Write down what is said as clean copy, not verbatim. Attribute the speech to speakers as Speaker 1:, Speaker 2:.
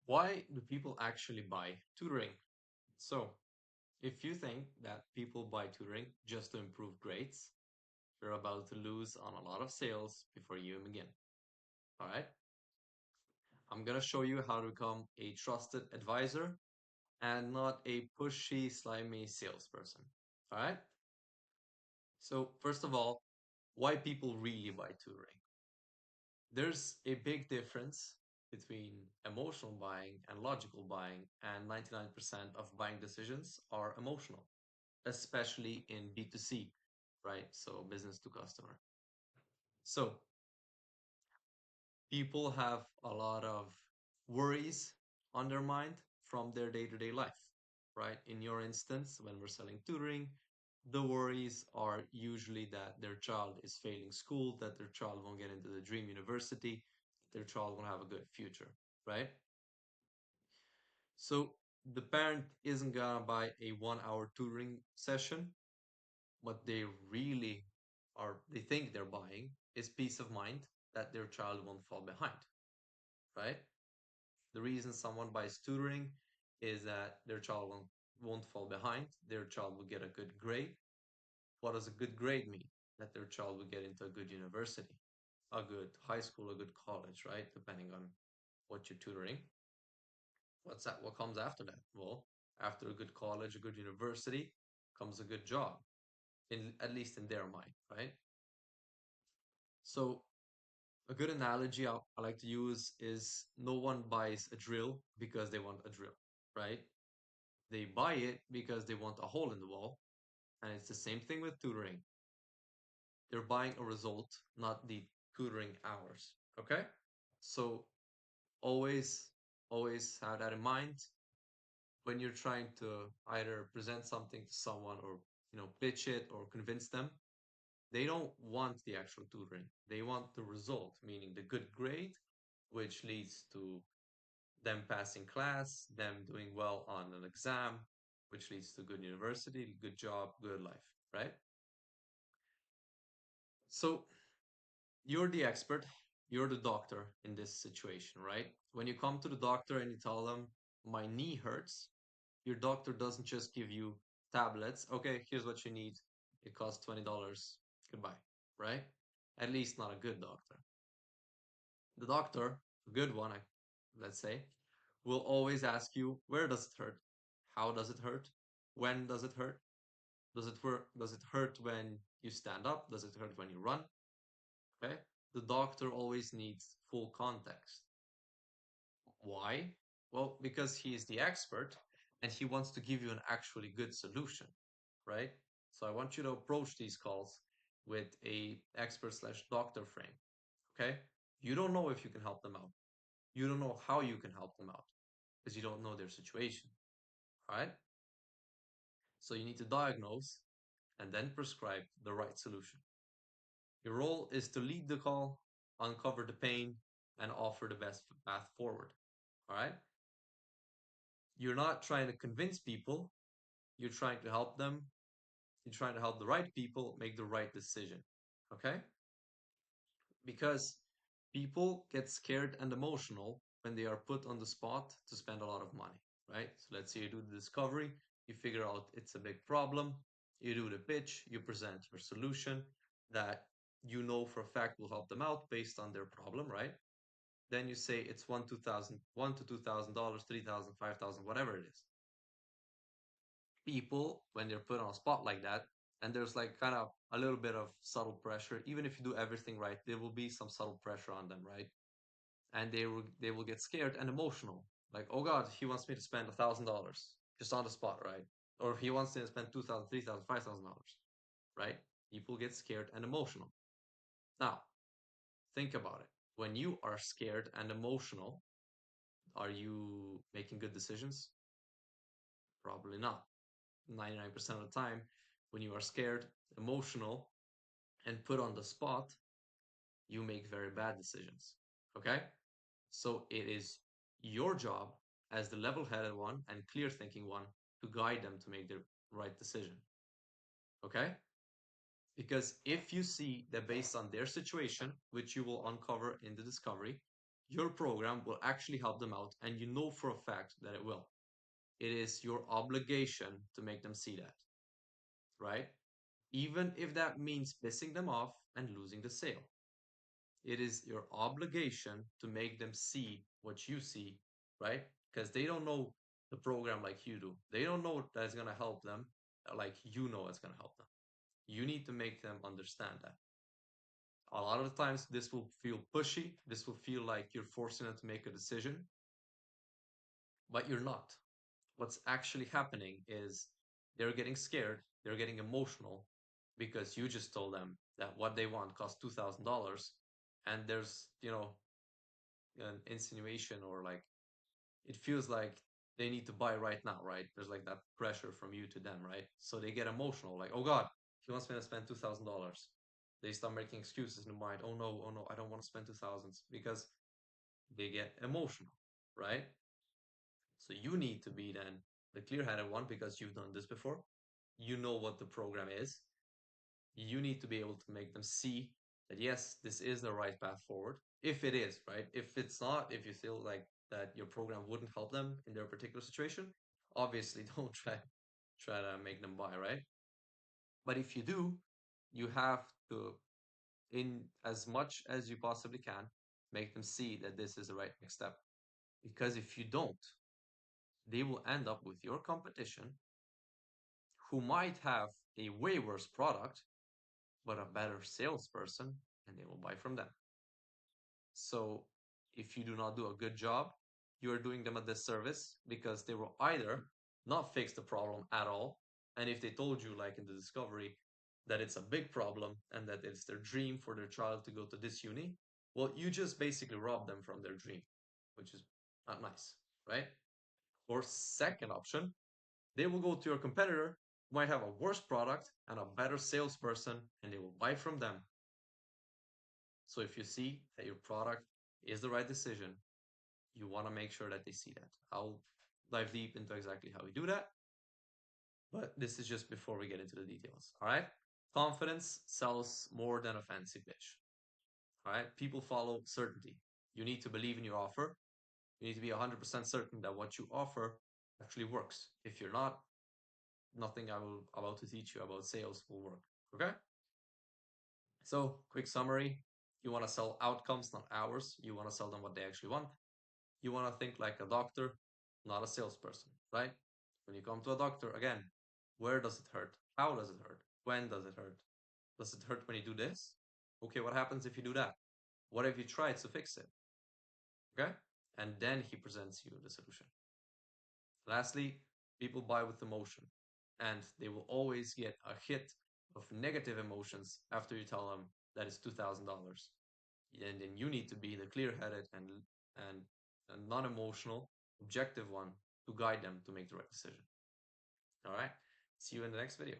Speaker 1: Why do people actually buy tutoring? So, if you think that people buy tutoring just to improve grades, you're about to lose on a lot of sales before you even begin. All right? I'm going to show you how to become a trusted advisor and not a pushy, slimy salesperson. All right? So, first of all, why people really buy tutoring? There's a big difference between emotional buying and logical buying, and 99% of buying decisions are emotional, especially in B2C, right? So business to customer. So people have a lot of worries on their mind from their day-to-day life, right? In your instance, when we're selling tutoring, the worries are usually that their child is failing school, that their child won't get into the dream university, their child won't have a good future, right? So the parent isn't gonna buy a 1 hour tutoring session. What they really they think they're buying is peace of mind that their child won't fall behind, right? The reason someone buys tutoring is that their child won't fall behind, their child will get a good grade. What does a good grade mean? That their child will get into a good university, a good high school, a good college, right? Depending on what you're tutoring. What's that? What comes after that? Well, after a good college, a good university, comes a good job, in at least in their mind, right? So a good analogy I like to use is no one buys a drill because they want a drill, right? They buy it because they want a hole in the wall. And it's the same thing with tutoring. They're buying a result, not the tutoring hours. Okay? So always, always have that in mind when you're trying to either present something to someone or pitch it or convince them. They don't want the actual tutoring. They want the result, meaning the good grade, which leads to them passing class, them doing well on an exam, which leads to good university, good job, good life, right? So you're the expert, you're the doctor in this situation, right? When you come to the doctor and you tell them, my knee hurts, your doctor doesn't just give you tablets. Okay, here's what you need. It costs $20. Goodbye, right? At least not a good doctor. The doctor, a good one, let's say, will always ask you, where does it hurt? How does it hurt? When does it hurt? Does it hurt? Does it hurt when you stand up? Does it hurt when you run? Okay. The doctor always needs full context. Why? Well, because he is the expert and he wants to give you an actually good solution, right? So I want you to approach these calls with a expert slash doctor frame. Okay. You don't know if you can help them out. You don't know how you can help them out because you don't know their situation, right? So you need to diagnose and then prescribe the right solution. Your role is to lead the call, uncover the pain, and offer the best path forward. All right? You're not trying to convince people, you're trying to help them. You're trying to help the right people make the right decision. Okay? Because people get scared and emotional when they are put on the spot to spend a lot of money, right? So let's say you do the discovery, you figure out it's a big problem, you do the pitch, you present your solution that you know for a fact will help them out based on their problem, right? Then you say it's one to $2,000, 3,000, 5,000, whatever it is. People, when they're put on a spot like that, and there's like kind of a little bit of subtle pressure, even if you do everything right, there will be some subtle pressure on them, right? And they will get scared and emotional. Like, oh God, he wants me to spend $1,000 just on the spot, right? Or he wants me to spend 2,000, 3,000, $5,000, right? People get scared and emotional. Now, think about it. When you are scared and emotional, are you making good decisions? Probably not. 99% of the time, when you are scared, emotional, and put on the spot, you make very bad decisions. Okay? So it is your job as the level headed one and clear thinking one to guide them to make the right decision. Okay? Because if you see that based on their situation, which you will uncover in the discovery, your program will actually help them out, and you know for a fact that it will. It is your obligation to make them see that, right? Even if that means pissing them off and losing the sale. It is your obligation to make them see what you see, right? Because they don't know the program like you do. They don't know that it's going to help them like you know it's going to help them. You need to make them understand that. A lot of the times, this will feel pushy. This will feel like you're forcing them to make a decision, but you're not. What's actually happening is they're getting scared, they're getting emotional because you just told them that what they want costs $2,000, and there's, an insinuation, or like it feels like they need to buy right now, right? There's like that pressure from you to them, right? So they get emotional, like, oh God, he wants me to spend $2,000. They start making excuses in their mind. Oh no, I don't want to spend 2,000 because they get emotional, right? So you need to be then the clear-headed one because you've done this before. You know what the program is. You need to be able to make them see that yes, this is the right path forward. If it is, right? If it's not, if you feel like that your program wouldn't help them in their particular situation, obviously don't try to make them buy, right? But if you do, you have to, in as much as you possibly can, make them see that this is the right next step. Because if you don't, they will end up with your competition who might have a way worse product, but a better salesperson, and they will buy from them. So if you do not do a good job, you are doing them a disservice because they will either not fix the problem at all. And if they told you, like in the discovery, that it's a big problem and that it's their dream for their child to go to this uni, well, you just basically rob them from their dream, which is not nice, right? Or second option, they will go to your competitor who might have a worse product and a better salesperson, and they will buy from them. So if you see that your product is the right decision, you want to make sure that they see that. I'll dive deep into exactly how we do that, but this is just before we get into the details. All right. Confidence sells more than a fancy pitch. All right. People follow certainty. You need to believe in your offer. You need to be 100% certain that what you offer actually works. If you're not, nothing I will about to teach you about sales will work. Okay. So, quick summary. You want to sell outcomes, not hours. You want to sell them what they actually want. You want to think like a doctor, not a salesperson, right? When you come to a doctor, again, where does it hurt? How does it hurt? When does it hurt? Does it hurt when you do this? Okay, what happens if you do that? What if you try to fix it? Okay? And then he presents you the solution. Lastly, people buy with emotion, and they will always get a hit of negative emotions after you tell them that it's $2,000. And then you need to be the clear-headed and a non-emotional, objective one to guide them to make the right decision. All right. See you in the next video.